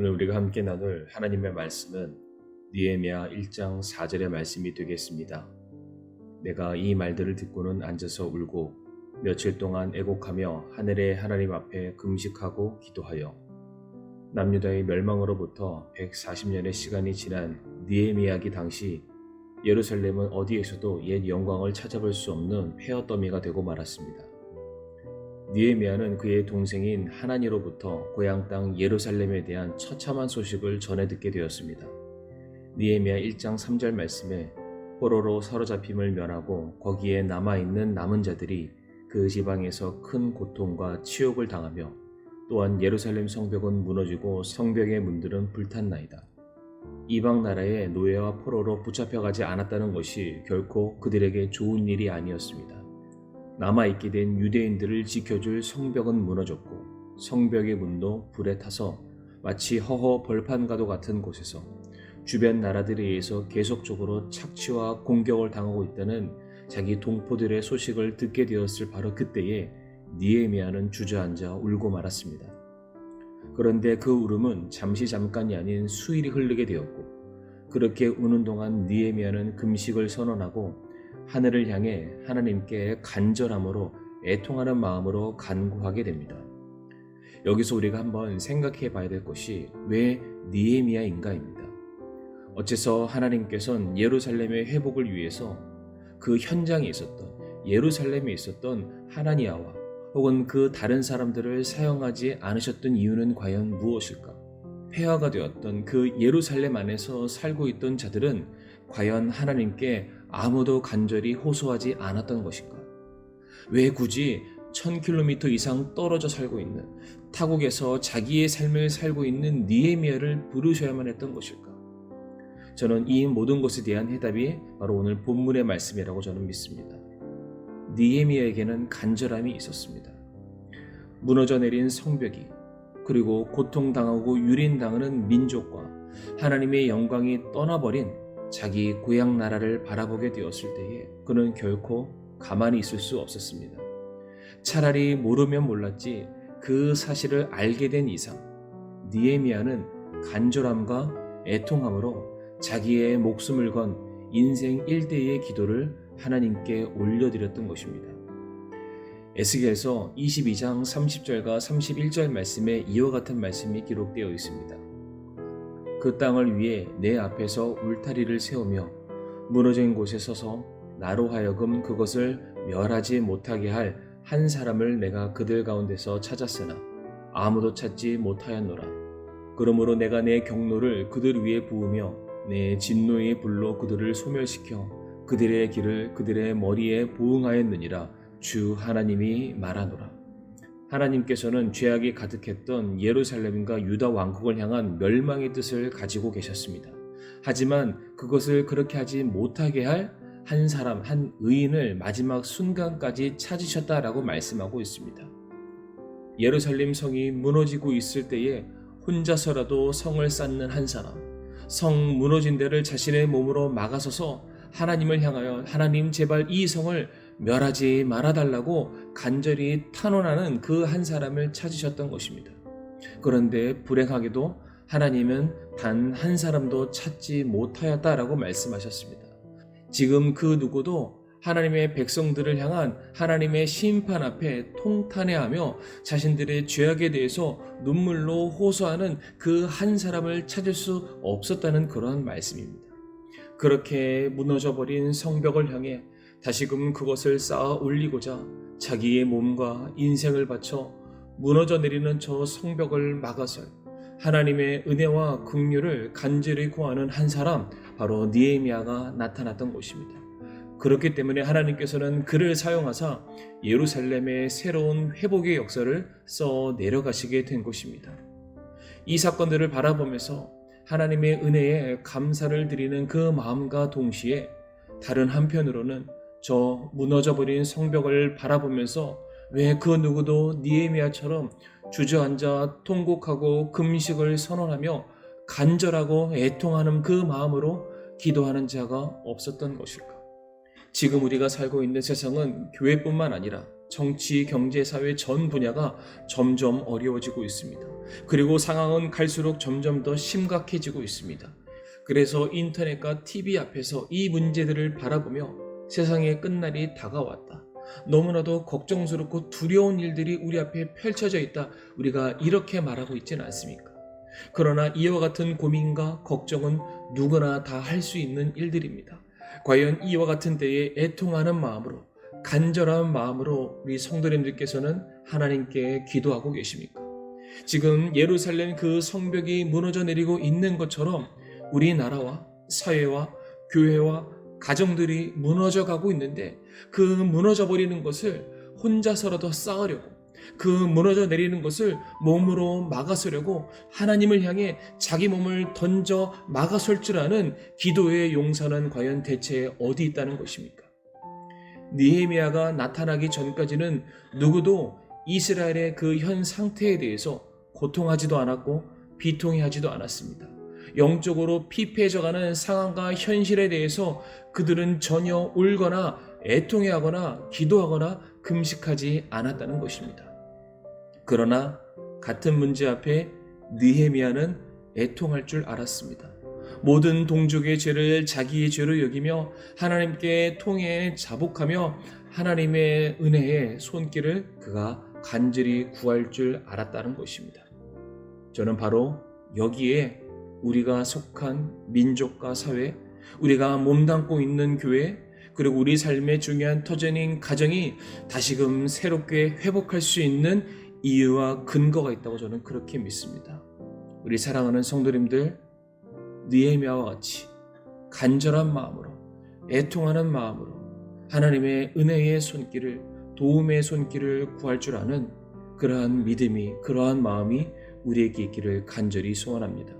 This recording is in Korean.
오늘 우리가 함께 나눌 하나님의 말씀은 느헤미야 1장 4절의 말씀이 되겠습니다. 내가 이 말들을 듣고는 앉아서 울고 며칠 동안 애곡하며 하늘의 하나님 앞에 금식하고 기도하여 남유다의 멸망으로부터 140년의 시간이 지난 느헤미야기 당시 예루살렘은 어디에서도 옛 영광을 찾아볼 수 없는 폐허더미가 되고 말았습니다. 느헤미야는 그의 동생인 하나니로부터 고향 땅 예루살렘에 대한 처참한 소식을 전해 듣게 되었습니다. 느헤미야 1장 3절 말씀에 포로로 사로잡힘을 면하고 거기에 남아있는 남은 자들이 그 지방에서 큰 고통과 치욕을 당하며 또한 예루살렘 성벽은 무너지고 성벽의 문들은 불탔나이다. 이방 나라의 노예와 포로로 붙잡혀가지 않았다는 것이 결코 그들에게 좋은 일이 아니었습니다. 남아있게 된 유대인들을 지켜줄 성벽은 무너졌고 성벽의 문도 불에 타서 마치 허허 벌판과도 같은 곳에서 주변 나라들에 의해서 계속적으로 착취와 공격을 당하고 있다는 자기 동포들의 소식을 듣게 되었을 바로 그때에 느헤미야는 주저앉아 울고 말았습니다. 그런데 그 울음은 잠깐이 아닌 수일이 흐르게 되었고 그렇게 우는 동안 느헤미야는 금식을 선언하고 하늘을 향해 하나님께 간절함으로 애통하는 마음으로 간구하게 됩니다. 여기서 우리가 한번 생각해 봐야 될 것이 왜 느헤미야인가입니다. 어째서 하나님께서는 예루살렘의 회복을 위해서 그 현장에 있었던 예루살렘에 있었던 하나니아와 혹은 그 다른 사람들을 사용하지 않으셨던 이유는 과연 무엇일까? 폐허가 되었던 그 예루살렘 안에서 살고 있던 자들은 과연 하나님께 아무도 간절히 호소하지 않았던 것인가? 왜 굳이 1000km 이상 떨어져 살고 있는 타국에서 자기의 삶을 살고 있는 느헤미야를 부르셔야만 했던 것일까? 저는 이 모든 것에 대한 해답이 바로 오늘 본문의 말씀이라고 저는 믿습니다. 느헤미야에게는 간절함이 있었습니다. 무너져 내린 성벽이 그리고 고통당하고 유린당하는 민족과 하나님의 영광이 떠나버린 자기 고향 나라를 바라보게 되었을 때에 그는 결코 가만히 있을 수 없었습니다. 차라리 모르면 몰랐지 그 사실을 알게 된 이상 느헤미야는 간절함과 애통함으로 자기의 목숨을 건 인생 1대의 기도를 하나님께 올려드렸던 것입니다. 에스겔서 22장 30절과 31절 말씀에 이와 같은 말씀이 기록되어 있습니다. 그 땅을 위해 내 앞에서 울타리를 세우며 무너진 곳에 서서 나로 하여금 그것을 멸하지 못하게 할 한 사람을 내가 그들 가운데서 찾았으나 아무도 찾지 못하였노라. 그러므로 내가 내 경노를 그들 위에 부으며 내 진노의 불로 그들을 소멸시켜 그들의 길을 그들의 머리에 보응하였느니라. 주 하나님이 말하노라. 하나님께서는 죄악이 가득했던 예루살렘과 유다 왕국을 향한 멸망의 뜻을 가지고 계셨습니다. 하지만 그것을 그렇게 하지 못하게 할 한 사람, 한 의인을 마지막 순간까지 찾으셨다라고 말씀하고 있습니다. 예루살렘 성이 무너지고 있을 때에 혼자서라도 성을 쌓는 한 사람, 성 무너진 데를 자신의 몸으로 막아서서 하나님을 향하여 하나님 제발 이 성을 멸하지 말아달라고 간절히 탄원하는 그 한 사람을 찾으셨던 것입니다. 그런데 불행하게도 하나님은 단 한 사람도 찾지 못하였다라고 말씀하셨습니다. 지금 그 누구도 하나님의 백성들을 향한 하나님의 심판 앞에 통탄해하며 자신들의 죄악에 대해서 눈물로 호소하는 그 한 사람을 찾을 수 없었다는 그러한 말씀입니다. 그렇게 무너져버린 성벽을 향해 다시금 그것을 쌓아 올리고자 자기의 몸과 인생을 바쳐 무너져 내리는 저 성벽을 막아설 하나님의 은혜와 긍휼을 간절히 구하는 한 사람, 바로 느헤미야가 나타났던 것입니다. 그렇기 때문에 하나님께서는 그를 사용하사 예루살렘의 새로운 회복의 역사를 써 내려가시게 된 것입니다. 이 사건들을 바라보면서 하나님의 은혜에 감사를 드리는 그 마음과 동시에 다른 한편으로는 저 무너져버린 성벽을 바라보면서 왜 그 누구도 느헤미야처럼 주저앉아 통곡하고 금식을 선언하며 간절하고 애통하는 그 마음으로 기도하는 자가 없었던 것일까? 지금 우리가 살고 있는 세상은 교회뿐만 아니라 정치, 경제, 사회 전 분야가 점점 어려워지고 있습니다. 그리고 상황은 갈수록 점점 더 심각해지고 있습니다. 그래서 인터넷과 TV 앞에서 이 문제들을 바라보며 세상의 끝날이 다가왔다, 너무나도 걱정스럽고 두려운 일들이 우리 앞에 펼쳐져 있다, 우리가 이렇게 말하고 있지는 않습니까? 그러나 이와 같은 고민과 걱정은 누구나 다 할 수 있는 일들입니다. 과연 이와 같은 때에 애통하는 마음으로, 간절한 마음으로 우리 성도님들께서는 하나님께 기도하고 계십니까? 지금 예루살렘 그 성벽이 무너져 내리고 있는 것처럼 우리나라와 사회와 교회와 가정들이 무너져 가고 있는데, 그 무너져 버리는 것을 혼자서라도 쌓으려고, 그 무너져 내리는 것을 몸으로 막아서려고 하나님을 향해 자기 몸을 던져 막아설 줄 아는 기도의 용사는 과연 대체 어디 있다는 것입니까? 느헤미야가 나타나기 전까지는 누구도 이스라엘의 그 현 상태에 대해서 고통하지도 않았고 비통해하지도 않았습니다. 영적으로 피폐해져가는 상황과 현실에 대해서 그들은 전혀 울거나 애통해하거나 기도하거나 금식하지 않았다는 것입니다. 그러나 같은 문제 앞에 느헤미야는 애통할 줄 알았습니다. 모든 동족의 죄를 자기의 죄로 여기며 하나님께 통해 자복하며 하나님의 은혜의 손길을 그가 간절히 구할 줄 알았다는 것입니다. 저는 바로 여기에 우리가 속한 민족과 사회, 우리가 몸담고 있는 교회, 그리고 우리 삶의 중요한 터전인 가정이 다시금 새롭게 회복할 수 있는 이유와 근거가 있다고 저는 그렇게 믿습니다. 우리 사랑하는 성도님들, 느헤미야와 같이 간절한 마음으로, 애통하는 마음으로 하나님의 은혜의 손길을, 도움의 손길을 구할 줄 아는 그러한 믿음이, 그러한 마음이 우리에게 있기를 간절히 소원합니다.